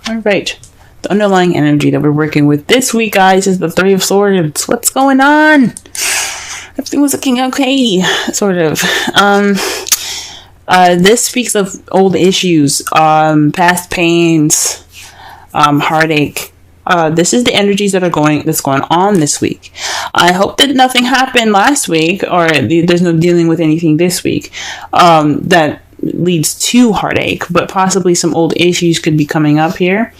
All right. The underlying energy that we're working with this week, guys, is the Three of Swords. What's going on? Everything was looking okay, sort of. This speaks of old issues, past pains, heartache. This is the energies that's going on this week. I hope that nothing happened last week, or there's no dealing with anything this week that leads to heartache, but possibly some old issues could be coming up here.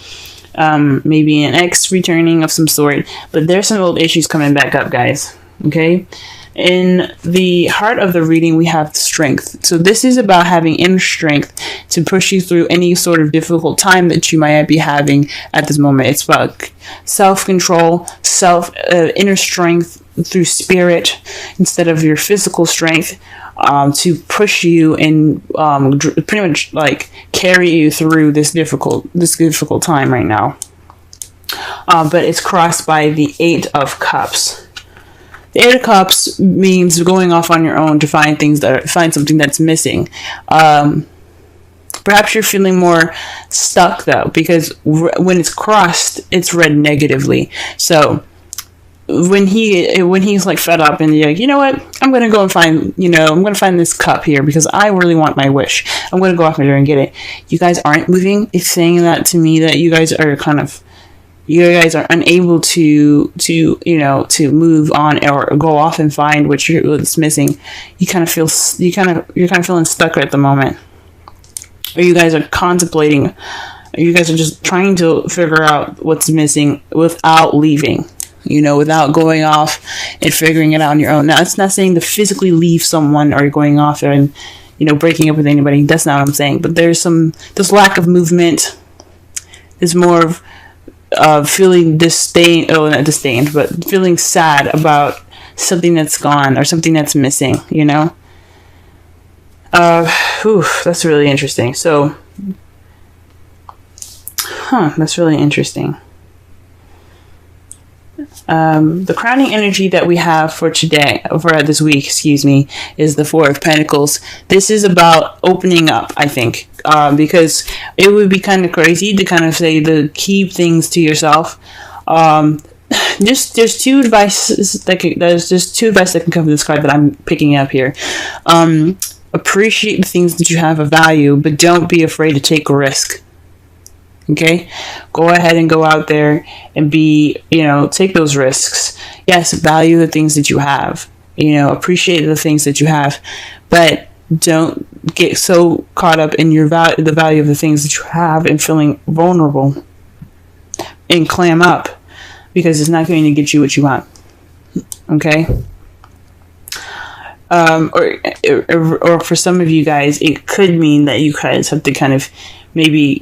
Maybe an ex returning of some sort, but there's some old issues coming back up, guys. Okay. In the heart of the reading, we have strength. So this is about having inner strength to push you through any sort of difficult time that you might be having at this moment. It's about self-control, inner strength through spirit instead of your physical strength, to push you and pretty much like carry you through this difficult time right now. But it's crossed by the Eight of Cups. The Eight of Cups means going off on your own to find something that's missing. Perhaps you're feeling more stuck though, because when it's crossed, it's read negatively. So when he's like fed up and you're like, you know what, I'm gonna go and find this cup here because I really want my wish. I'm gonna go off there and get it. You guys aren't moving. It's saying that to me that you guys are unable to move on or go off and find what's missing. You're kind of feeling stuck at the moment, or you guys are contemplating. You guys are just trying to figure out what's missing without leaving. Without going off and figuring it out on your own. Now, it's not saying to physically leave someone or going off there and breaking up with anybody. That's not what I'm saying. But there's lack of movement. There's more of feeling not disdained, but feeling sad about something that's gone or something that's missing, that's really interesting. So, that's really interesting. The crowning energy that we have for this week, is the Four of Pentacles. This is about opening up, I think, because it would be kind of crazy to kind of say to keep things to yourself. There's two advice that can come from this card that I'm picking up here. Appreciate the things that you have of value, but don't be afraid to take a risk. Okay, go ahead and go out there and take those risks. Yes, value the things that you have. Appreciate the things that you have, but don't get so caught up in the value of the things that you have and feeling vulnerable and clam up, because it's not going to get you what you want. Okay. Or for some of you guys, it could mean that you guys have to kind of maybe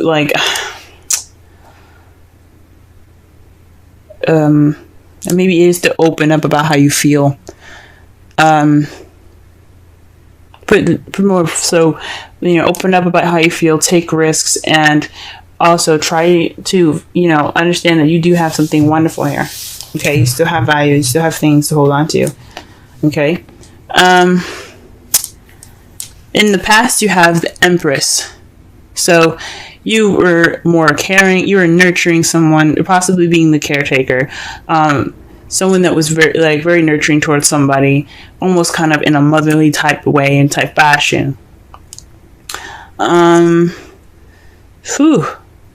like maybe it is to open up about how you feel. Open up about how you feel, take risks, and also try to understand that you do have something wonderful here. Okay, you still have value, you still have things to hold on to. Okay. In the past, you have the Empress. So you were more caring, you were nurturing someone, possibly being the caretaker. Someone that was very nurturing towards somebody, almost kind of in a motherly type of way and type fashion.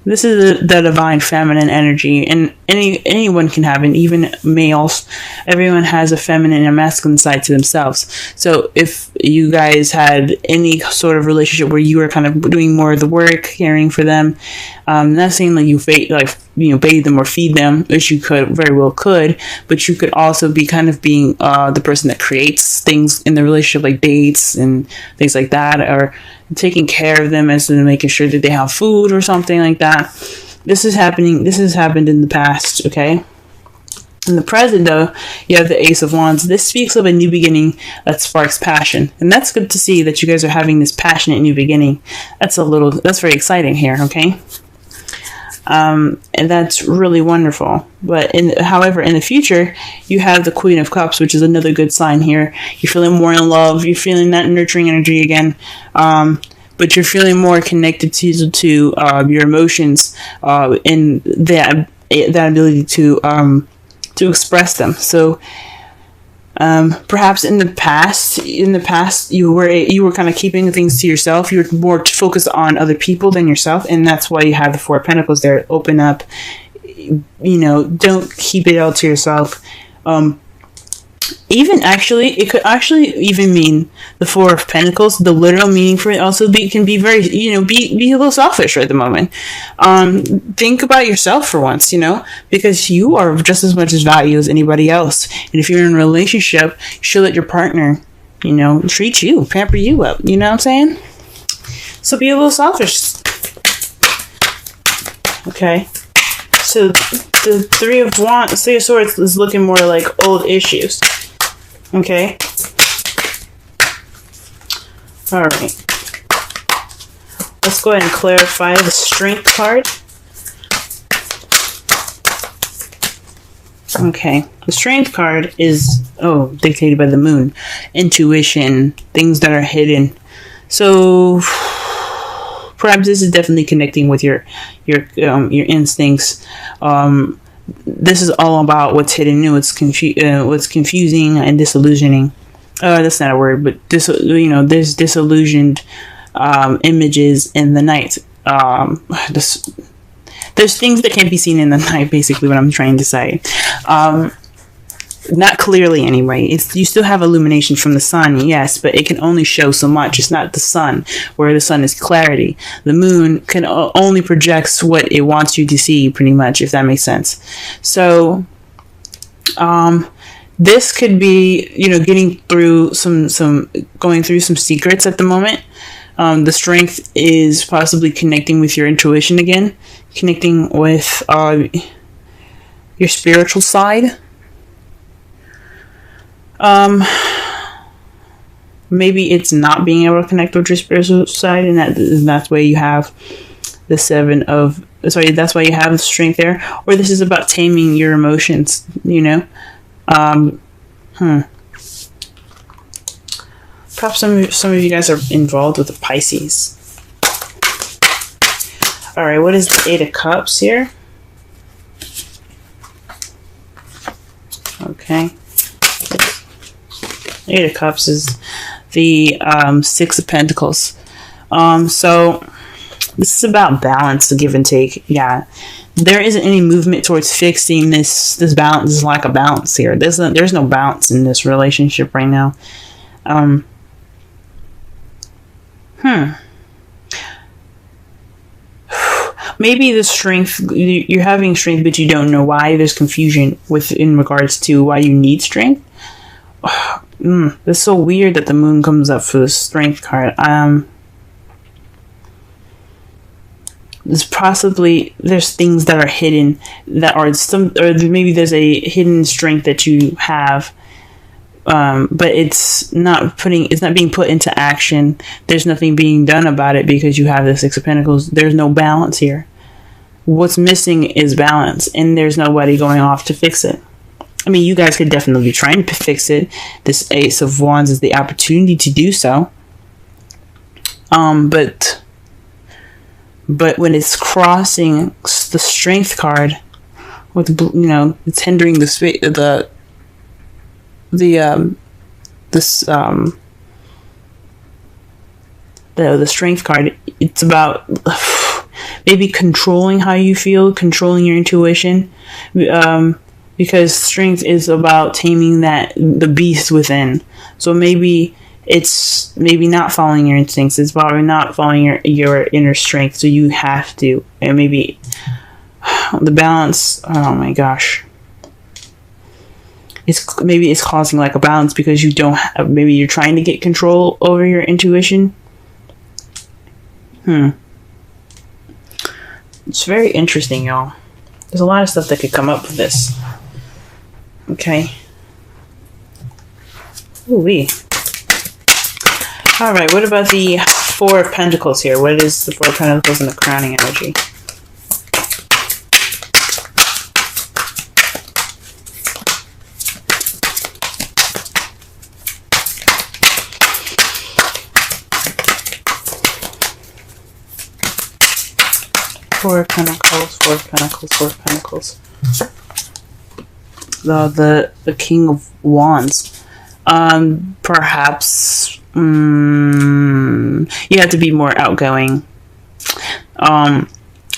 This is the divine feminine energy, and anyone can have it, even males. Everyone has a feminine and a masculine side to themselves. So if you guys had any sort of relationship where you were kind of doing more of the work, caring for them, not saying that you bathe them or feed them, which you very well could, but you could also be kind of being the person that creates things in the relationship, like dates and things like that, or taking care of them as in making sure that they have food or something like that. This has happened in the past, okay? In the present, though, you have the Ace of Wands. This speaks of a new beginning that sparks passion. And that's good to see that you guys are having this passionate new beginning. That's very exciting here, okay? And that's really wonderful. But however, in the future, you have the Queen of Cups, which is another good sign here. You're feeling more in love. You're feeling that nurturing energy again. but you're feeling more connected to your emotions, and that ability to express them. So perhaps in the past you were kind of keeping things to yourself. You were more focused on other people than yourself, and that's why you have the Four of Pentacles there. Open up, don't keep it all to yourself. Even actually, it could actually even mean the Four of Pentacles. The literal meaning for it also can be very, be a little selfish right at the moment. Think about yourself for once, because you are just as much as value as anybody else. And if you're in a relationship, you should let your partner, treat you, pamper you up. You know what I'm saying? So be a little selfish. Okay. So the Three of Swords is looking more like old issues. Okay. All right. Let's go ahead and clarify the Strength card. Okay. The Strength card is dictated by the Moon, intuition, things that are hidden. So perhaps this is definitely connecting with your instincts. This is all about what's hidden and what's confusing and disillusioning. That's not a word, but there's disillusioned images in the night. There's things that can't be seen in the night. Basically, what I'm trying to say. Not clearly anyway. You still have illumination from the sun, yes, but it can only show so much. It's not the sun, where the sun is clarity. The moon can only projects what it wants you to see, pretty much, if that makes sense. So, this could be, getting through going through some secrets at the moment. The Strength is possibly connecting with your intuition again, connecting with your spiritual side. Maybe it's not being able to connect with your spiritual side, and that's why you have the that's why you have the Strength there. Or this is about taming your emotions, Perhaps some of you guys are involved with the Pisces. Alright, what is the Eight of Cups here? Okay. Eight of Cups is the Six of Pentacles. So this is about balance, the give and take. Yeah, there isn't any movement towards fixing this balance. This lack of balance here. There's no balance in this relationship right now. Maybe the Strength, you're having Strength, but you don't know why. There's confusion in regards to why you need Strength. It's so weird that the Moon comes up for the Strength card. There's things that are hidden that are or maybe there's a hidden strength that you have, but it's not being put into action. There's nothing being done about it because you have the Six of Pentacles. There's no balance here. What's missing is balance, and there's nobody going off to fix it. I mean, you guys could definitely be trying to fix it. This Ace of Wands is the opportunity to do so. But when it's crossing the Strength card, with it's hindering the Strength card. It's about maybe controlling how you feel, controlling your intuition. Because Strength is about taming the beast within. So maybe it's not following your instincts. It's probably not following your inner strength. So you have to. And maybe the balance. Oh my gosh. Maybe it's causing like a balance because you don't have. Maybe you're trying to get control over your intuition. It's very interesting, y'all. There's a lot of stuff that could come up with this. Okay. Ooh-wee. Alright, what about the Four of Pentacles here? What is the Four of Pentacles in the crowning energy? Four of Pentacles, Four of Pentacles, Four of Pentacles. The King of Wands. Perhaps you have to be more outgoing. Like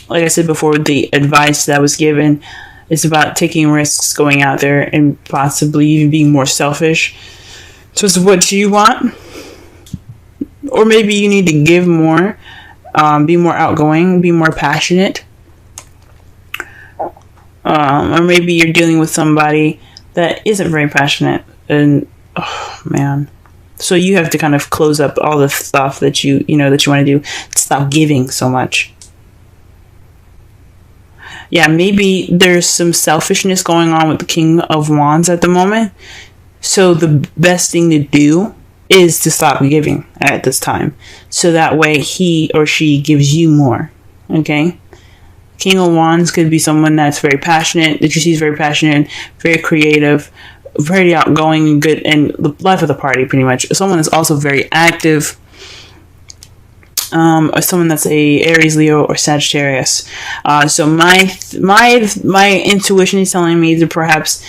I said before, the advice that was given is about taking risks, going out there, and possibly even being more selfish towards what you want. Or maybe you need to give more, be more outgoing, be more passionate. Or maybe you're dealing with somebody that isn't very passionate, and oh man, so you have to kind of close up all the stuff that you want to do. Stop giving so much. Yeah, maybe there's some selfishness going on with the King of Wands at the moment. So the best thing to do is to stop giving at this time. So that way he or she gives you more. Okay? King of Wands could be someone that's very passionate, that you see is very passionate, very creative, very outgoing and good, and the life of the party pretty much. Someone that's also very active. Or someone that's a Aries, Leo, or Sagittarius. So my intuition is telling me to perhaps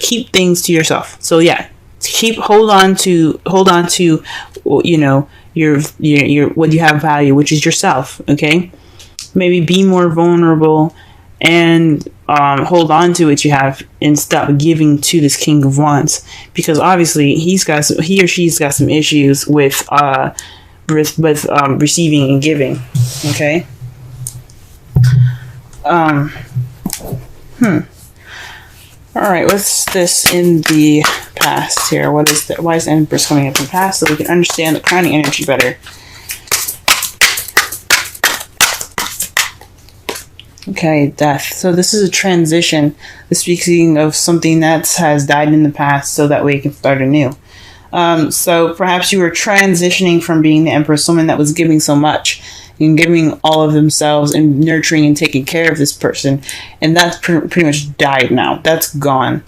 keep things to yourself. So yeah, hold on to your what you have value, which is yourself. Okay, maybe be more vulnerable and hold on to what you have and stop giving to this King of Wands, because obviously he or she's got some issues with receiving and giving. Okay. All right, what's this in the past here? What is that? Why is the Empress coming up in the past, so we can understand the crowning energy better? Okay, death. So this is a transition. This speaking of something that has died in the past, so that way you can start anew. So perhaps you were transitioning from being the Empress, someone that was giving so much and giving all of themselves and nurturing and taking care of this person, and that's pretty much died now. That's gone.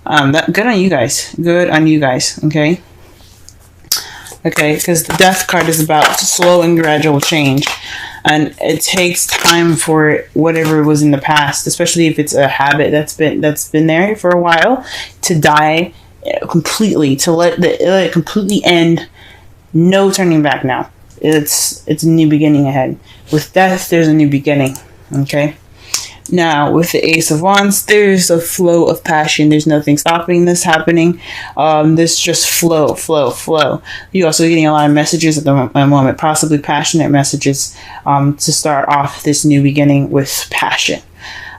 Good on you guys. Good on you guys. Okay. Okay, because the Death card is about slow and gradual change, and it takes time for whatever was in the past, especially if it's a habit that's been there for a while, to die completely, to let it completely end. No turning back now. It's a new beginning ahead. With Death, there's a new beginning. Okay. Now, with the Ace of Wands, there's a flow of passion. There's nothing stopping this happening. This just flow. You're also getting a lot of messages at the moment, possibly passionate messages, to start off this new beginning with passion.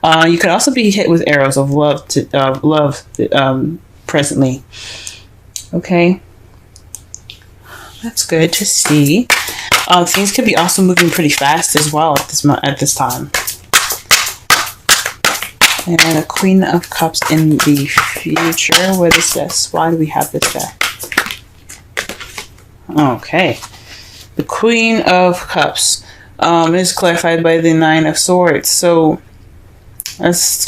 You could also be hit with arrows of love presently. Okay, that's good to see. Things could be also moving pretty fast as well at this time. And a Queen of Cups in the future. What is this? Why do we have this there? Okay. The Queen of Cups is clarified by the Nine of Swords. So that's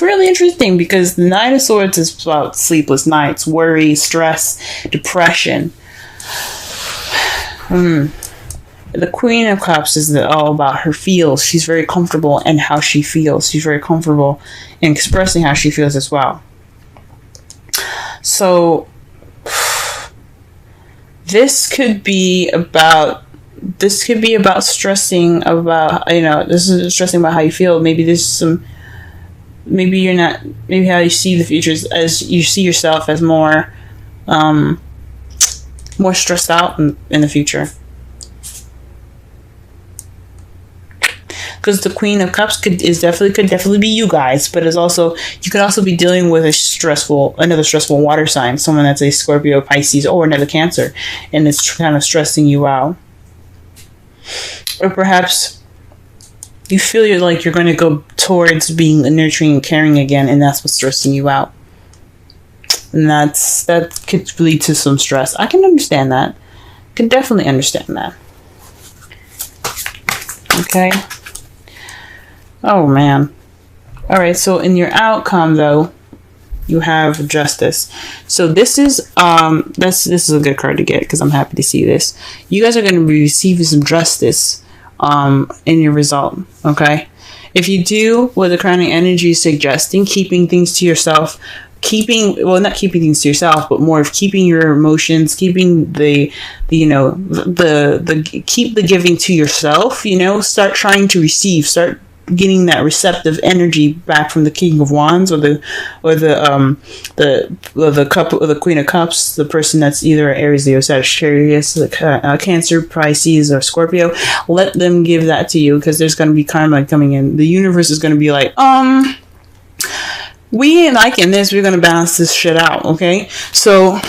really interesting, because the Nine of Swords is about sleepless nights, worry, stress, depression. The Queen of Cups is all about her feels. She's very comfortable in how she feels. She's very comfortable in expressing how she feels as well. So this could be about stressing about, this is stressing about how you feel. Maybe maybe how you see the future is, as you see yourself as more stressed out in the future. Because the Queen of Cups could definitely be you guys, but you could also be dealing with another stressful water sign, someone that's a Scorpio, Pisces, or another Cancer, and it's kind of stressing you out. Or perhaps you feel you're going to go towards being nurturing and caring again, and that's what's stressing you out. And that could lead to some stress. I can understand that. Can definitely understand that. Okay. Oh man. Alright, so in your outcome though, you have Justice. So this is this is a good card to get, because I'm happy to see this. You guys are going to be receiving some justice in your result. Okay. If you do what the crowning energy is suggesting, keeping things to yourself, not keeping things to yourself, but more of keeping your emotions, keeping keep the giving to yourself, start trying to receive, start getting that receptive energy back from the King of Wands or the Queen of Cups, the person that's either Aries, Leo, Sagittarius, Cancer, Pisces, or Scorpio. Let them give that to you, because there's going to be karma coming in. The universe is going to be like, we ain't liking this. We're going to balance this shit out. Okay. So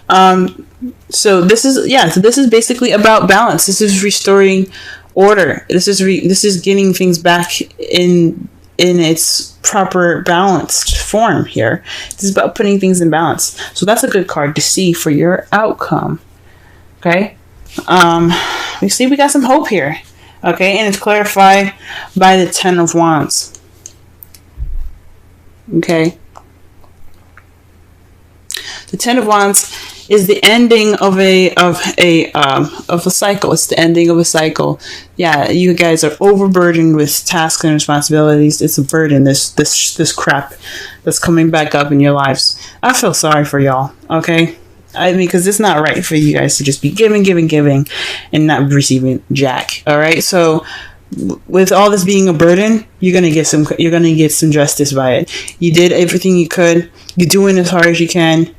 this is basically about balance. This is restoring order. This is getting things back in its proper balanced form here. This is about putting things in balance. So that's a good card to see for your outcome. Okay. We see we got some hope here. Okay. And it's clarified by the 10 of Wands. Okay. The 10 of Wands is the ending of a cycle. It's the ending of a cycle. Yeah, you guys are overburdened with tasks and responsibilities. It's a burden. This crap that's coming back up in your lives. I feel sorry for y'all. Okay. I mean, because it's not right for you guys to just be giving, and not receiving jack. All right. So, with all this being a burden, you're gonna get some justice by it. You did everything you could. You're doing as hard as you can.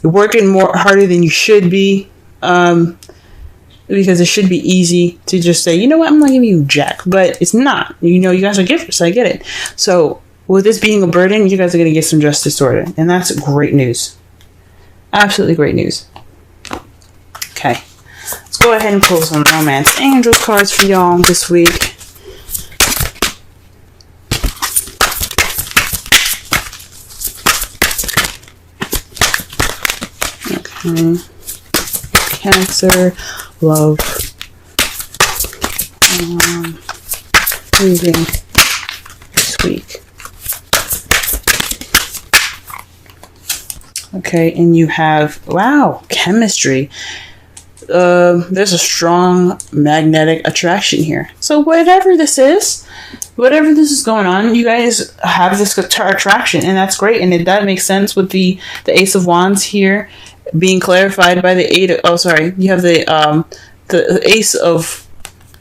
You're working harder than you should be, because it should be easy to just say, you know what, I'm not giving you jack, but it's not. You guys are givers. I get it. So with this being a burden, you guys are gonna get some justice toward it, and that's great news. Absolutely great news. Okay. Let's go ahead and pull some Romance Angel cards for y'all this week. Okay. Cancer, love, reading this week. Okay, and you have, wow, chemistry. There's a strong magnetic attraction here. So whatever this is going on, you guys have this attraction, and that's great. And that makes sense with the Ace of Wands here being clarified by the you have the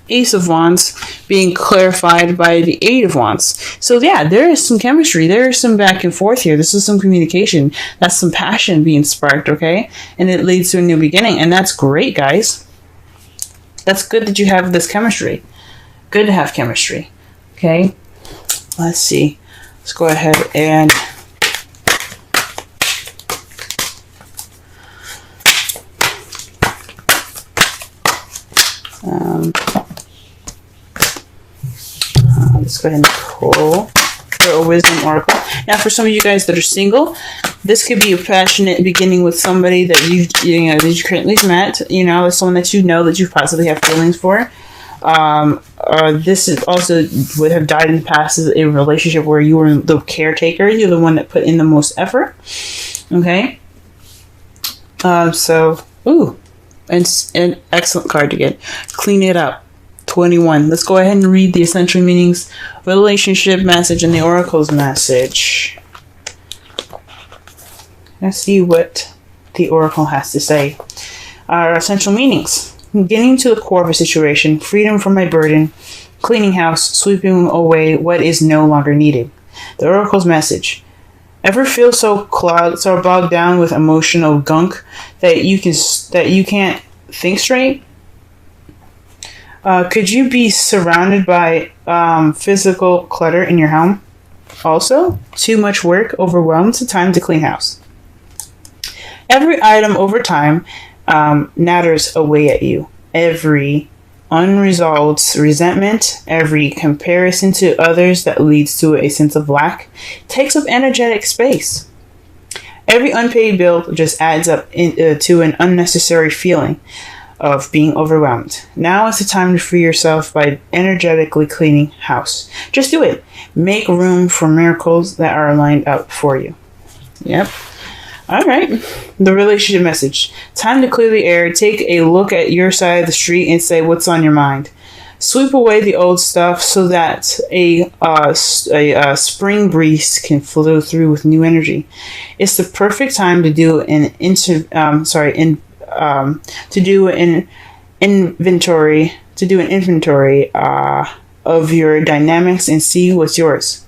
Ace of Wands being clarified by the Eight of Wands. So yeah, there is some chemistry. There is some back and forth here. This is some communication. That's some passion being sparked, okay? And it leads to a new beginning. And that's great, guys. That's good that you have this chemistry. Good to have chemistry. Okay? Let's see. Let's go ahead and... let's go ahead and pull for a wisdom oracle. Now, for some of you guys that are single, this could be a passionate beginning with somebody that you currently met. Someone that that you possibly have feelings for. This is also would have died in the past as a relationship where you were the caretaker. You're the one that put in the most effort. Okay. And an excellent card to get. Clean it up. 21. Let's go ahead and read the essential meanings, relationship message, and the oracle's message. Let's see what the oracle has to say. Our essential meanings: getting to the core of a situation, freedom from my burden, cleaning house, sweeping away what is no longer needed. The oracle's message: ever feel so bogged down with emotional gunk that you can't think straight? Could you be surrounded by physical clutter in your home? Also, too much work overwhelms the time to clean house. Every item over time natters away at you. Every unresolved resentment, every comparison to others that leads to a sense of lack takes up energetic space. Every unpaid bill just adds up to an unnecessary feeling of being overwhelmed. Now is the time to free yourself by energetically cleaning house. Just do it. Make room for miracles that are lined up for you. Yep. All right. The relationship message. Time to clear the air. Take a look at your side of the street and say what's on your mind. Sweep away the old stuff so that a spring breeze can flow through with new energy. It's the perfect time to do an inventory of your dynamics and see what's yours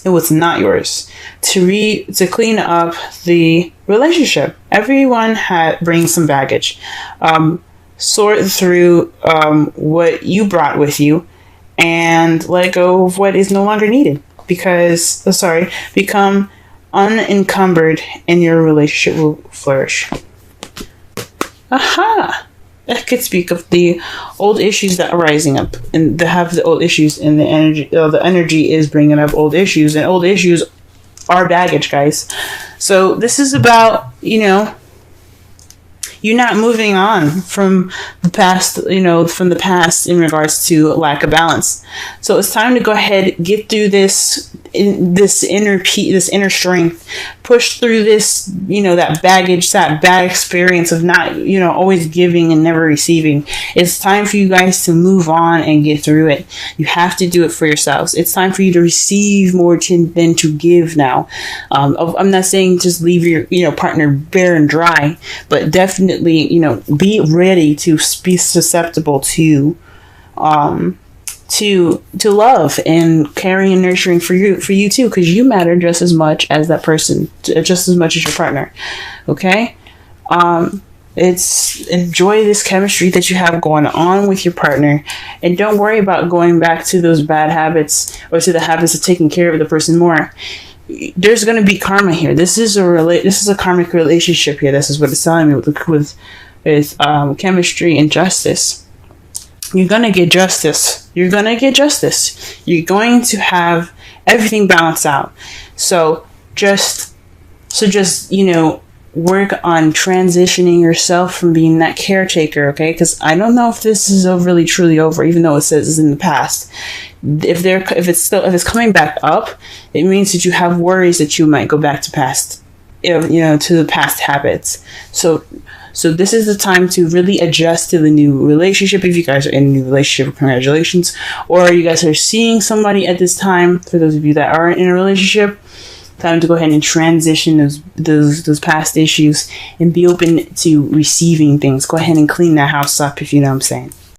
and what's not yours. To clean up the relationship. Everyone brings some baggage. Sort through what you brought with you and let go of what is no longer needed become unencumbered and your relationship will flourish. Aha! That could speak of the old issues that are rising up and have the old issues and the energy is bringing up old issues, and old issues are baggage, guys. So this is about, you're not moving on from the past, in regards to lack of balance. So it's time to go ahead, get through this inner strength, push through this, that baggage, that bad experience of not, always giving and never receiving. It's time for you guys to move on and get through it. You have to do it for yourselves. It's time for you to receive more than to give now. I'm not saying just leave your, partner bare and dry, but definitely, be ready to be susceptible to love and caring and nurturing for you too, because you matter just as much as that person, just as much as your partner. Okay. It's enjoy this chemistry that you have going on with your partner, and don't worry about going back to those bad habits or to the habits of taking care of the person more. There's going to be karma here. This is a karmic relationship here. This is what it's telling me with chemistry and justice. You're going to get justice. You're going to have everything balanced out. So just work on transitioning yourself from being that caretaker, okay? Because I don't know if this is really truly over, even though it says it's in the past. If it's coming back up, it means that you have worries that you might go back to to the past habits. So this is the time to really adjust to the new relationship. If you guys are in a new relationship, congratulations. Or you guys are seeing somebody at this time, for those of you that aren't in a relationship, time to go ahead and transition those past issues and be open to receiving things. Go ahead and clean that house up, if you know what I'm saying.